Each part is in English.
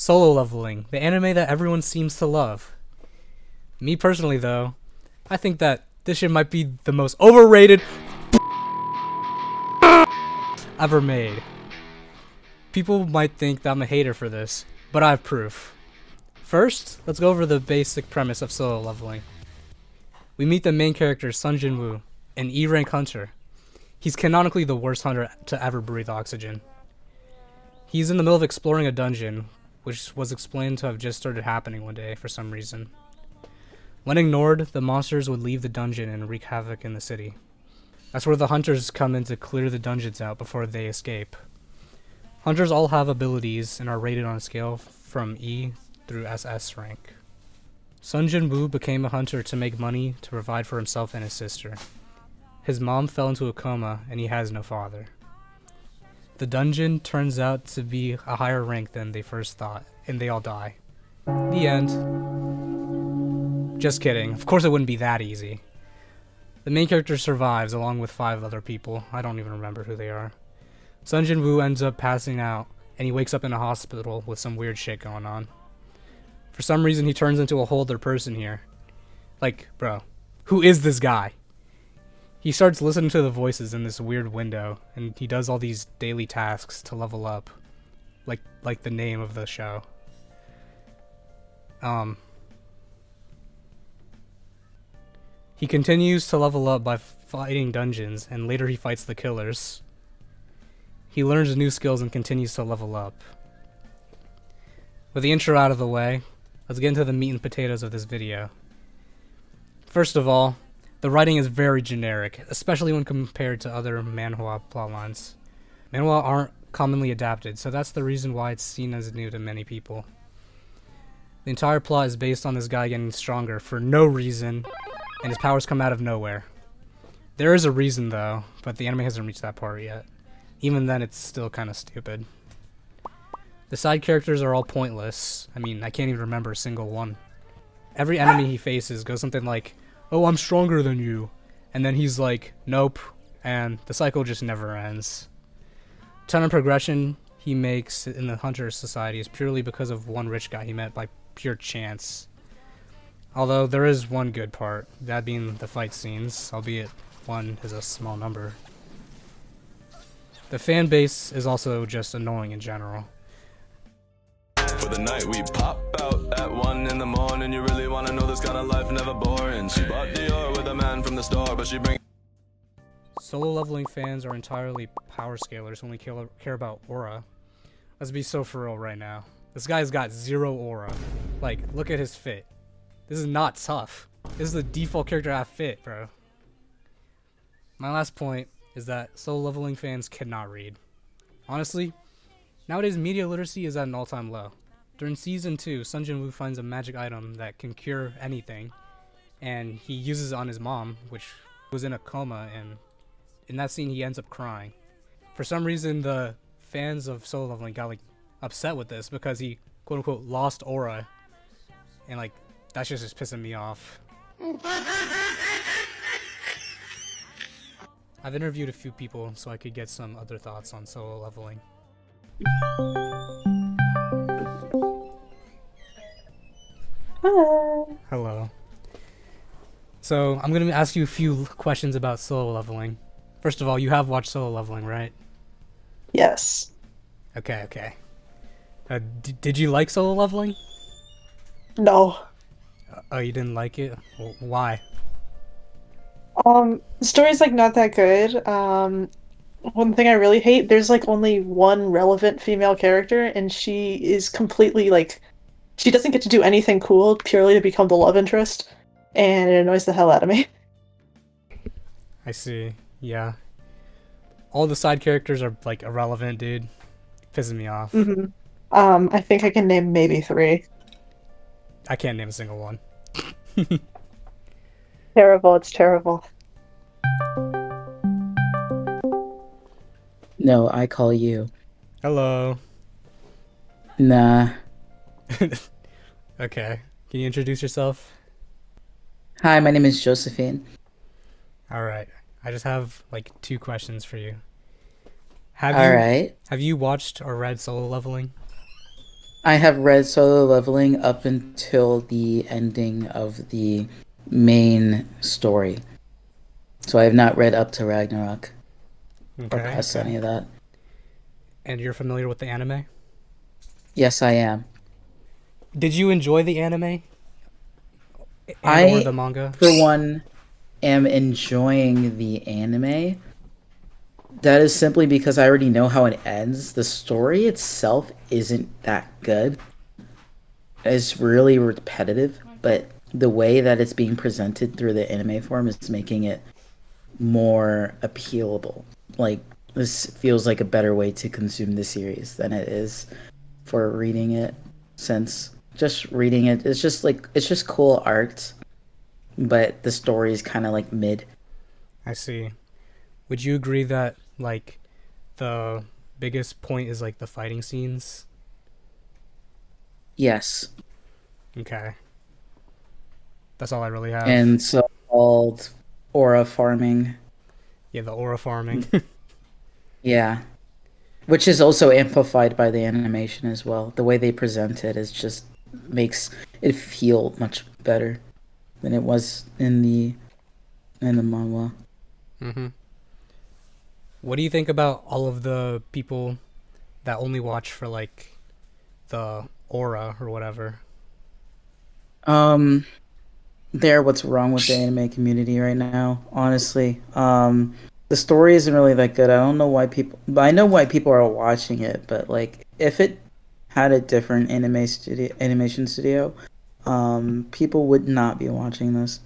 Solo Leveling, the anime that everyone seems to love. Me personally, though, I think that this shit might be the most overrated ever made. People might think that I'm a hater for this, but I have proof. First, let's go over the basic premise of Solo Leveling. We meet the main character, Sun Jin-woo, an E-rank hunter. He's canonically the worst hunter to ever breathe oxygen. He's in the middle of exploring a dungeon, which was explained to have just started happening one day for some reason. When ignored, the monsters would leave the dungeon and wreak havoc in the city. That's where the hunters come in to clear the dungeons out before they escape. Hunters all have abilities and are rated on a scale from E through SS rank. Sun Jin-woo became a hunter to make money to provide for himself and his sister. His mom fell into a coma and he has no father. The dungeon turns out to be a higher rank than they first thought, and they all die. The end. Just kidding. Of course it wouldn't be that easy. The main character survives along with 5 other people. I don't even remember who they are. Sun Jin-woo ends up passing out, and he wakes up in a hospital with some weird shit going on. For some reason, he turns into a whole other person here. Like, bro, who is this guy? He starts listening to the voices in this weird window, and he does all these daily tasks to level up. Like the name of the show. He continues to level up by fighting dungeons, and later he fights the killers. He learns new skills and continues to level up. With the intro out of the way, let's get into the meat and potatoes of this video. First of all, the writing is very generic, especially when compared to other manhwa plotlines. Manhwa aren't commonly adapted, so that's the reason why it's seen as new to many people. The entire plot is based on this guy getting stronger for no reason, and his powers come out of nowhere. There is a reason though, but the anime hasn't reached that part yet. Even then, it's still kinda stupid. The side characters are all pointless. I mean, I can't even remember a single one. Every enemy he faces goes something like, "Oh, I'm stronger than you," and then he's like, "Nope," and the cycle just never ends. Ton of progression he makes in the Hunter Society is purely because of one rich guy he met by pure chance. Although there is one good part, that being the fight scenes, albeit one is a small number. The fan base is also just annoying in general. For the night we pop out at 1 in the morning. You really wanna know this kind of life, never boring. She bought Dior with a man from the store, but she bring. Solo Leveling fans are entirely power scalers who only care about aura. Let's be so for real right now. This guy's got 0 aura. Like, look at his fit. This is not tough. This is the default character I have fit, bro. My last point is that Solo Leveling fans cannot read. Honestly, nowadays media literacy is at an all-time low. During season 2, Sun Jin-woo finds a magic item that can cure anything, and he uses it on his mom, which was in a coma, and in that scene he ends up crying. For some reason, the fans of Solo Leveling got like upset with this because he quote-unquote lost aura, and like that's just pissing me off. I've interviewed a few people so I could get some other thoughts on Solo Leveling. Hi. Hello. So, I'm gonna ask you a few questions about Solo Leveling. First of all, you have watched Solo Leveling, right? Yes. Okay. Did you like Solo Leveling? No. Oh, you didn't like it? Why? The story's like not that good. One thing I really hate, there's like only one relevant female character, and she is completely like, she doesn't get to do anything cool purely to become the love interest, and it annoys the hell out of me. I see. Yeah. All the side characters are like irrelevant, dude. Pissing me off. hmm I think I can name maybe 3. I can't name a single one. Terrible, it's terrible. No, I call you. Hello. Nah. Okay. Can you introduce yourself? Hi, my name is Josephine. Alright. I just have like 2 questions for you. Alright. Have you watched or read Solo Leveling? I have read Solo Leveling up until the ending of the main story. So I have not read up to Ragnarok or Okay. past any of that. And you're familiar with the anime? Yes, I am. Did you enjoy the anime? Or I, the manga? for one, am enjoying the anime. That is simply because I already know how it ends. The story itself isn't that good. It's really repetitive, but the way that it's being presented through the anime form is making it more appealable. Like, this feels like a better way to consume the series than it is for reading it, since just reading it, it's just cool art, but the story is kind of like mid. I see. Would you agree that, like, the biggest point is, like, the fighting scenes? Yes. Okay. That's all I really have. And so called aura farming. Yeah, the aura farming. Yeah. Which is also amplified by the animation as well. The way they present it is just makes it feel much better than it was in the manhwa. Mm-hmm. What do you think about all of the people that only watch for, like, the aura or whatever? There, what's wrong with the anime community right now, honestly. The story isn't really that good. I don't know why people, but I know why people are watching it, but like if it had a different animation studio, people would not be watching this.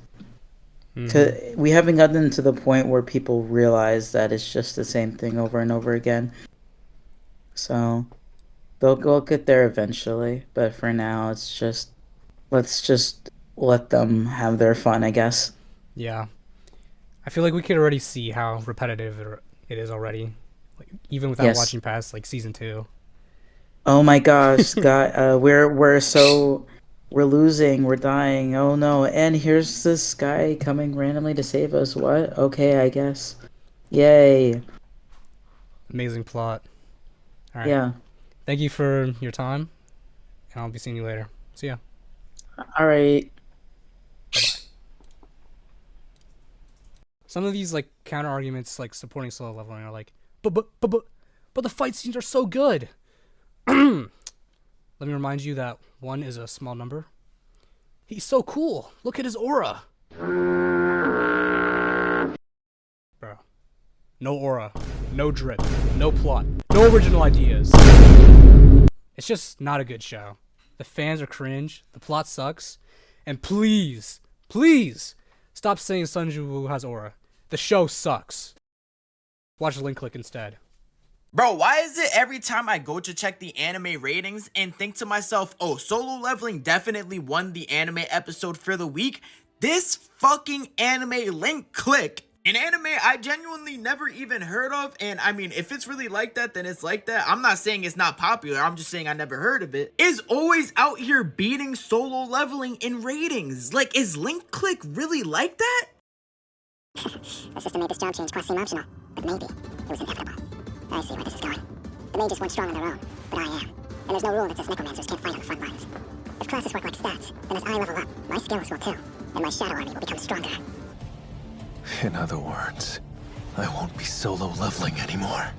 We haven't gotten to the point where people realize that it's just the same thing over and over again. So they'll get there eventually, but for now it's just let's just let them have their fun, I guess. Yeah. I feel like we could already see how repetitive it is already, like, even without Yes. watching past, like, season 2. Oh my gosh, God, we're losing, we're dying. Oh no! And here's this guy coming randomly to save us. What? Okay, I guess. Yay! Amazing plot. All right. Yeah. Thank you for your time, and I'll be seeing you later. See ya. All right. Some of these, like, counter arguments, like supporting solo leveling, are like, but the fight scenes are so good. Let me remind you that 1 is a small number. He's so cool. Look at his aura. Bro. No aura. No drip. No plot. No original ideas. It's just not a good show. The fans are cringe. The plot sucks. And please, stop saying Sun Jiwoo has aura. The show sucks. Watch Link Click instead. Bro, why is it every time I go to check the anime ratings and think to myself, oh, Solo Leveling definitely won the anime episode for the week, this fucking anime Link Click, an anime I genuinely never even heard of, and I mean, if it's really like that, then it's like that. I'm not saying it's not popular, I'm just saying I never heard of it, is always out here beating Solo Leveling in ratings. Like, is Link Click really like that? The system made this job change class seem optional, but maybe it was inevitable. I see where this is going. The mages weren't strong on their own, but I am. And there's no rule that says necromancers can't fight on the front lines. If classes work like stats, then as I level up, my skills will too, and my shadow army will become stronger. In other words, I won't be solo leveling anymore.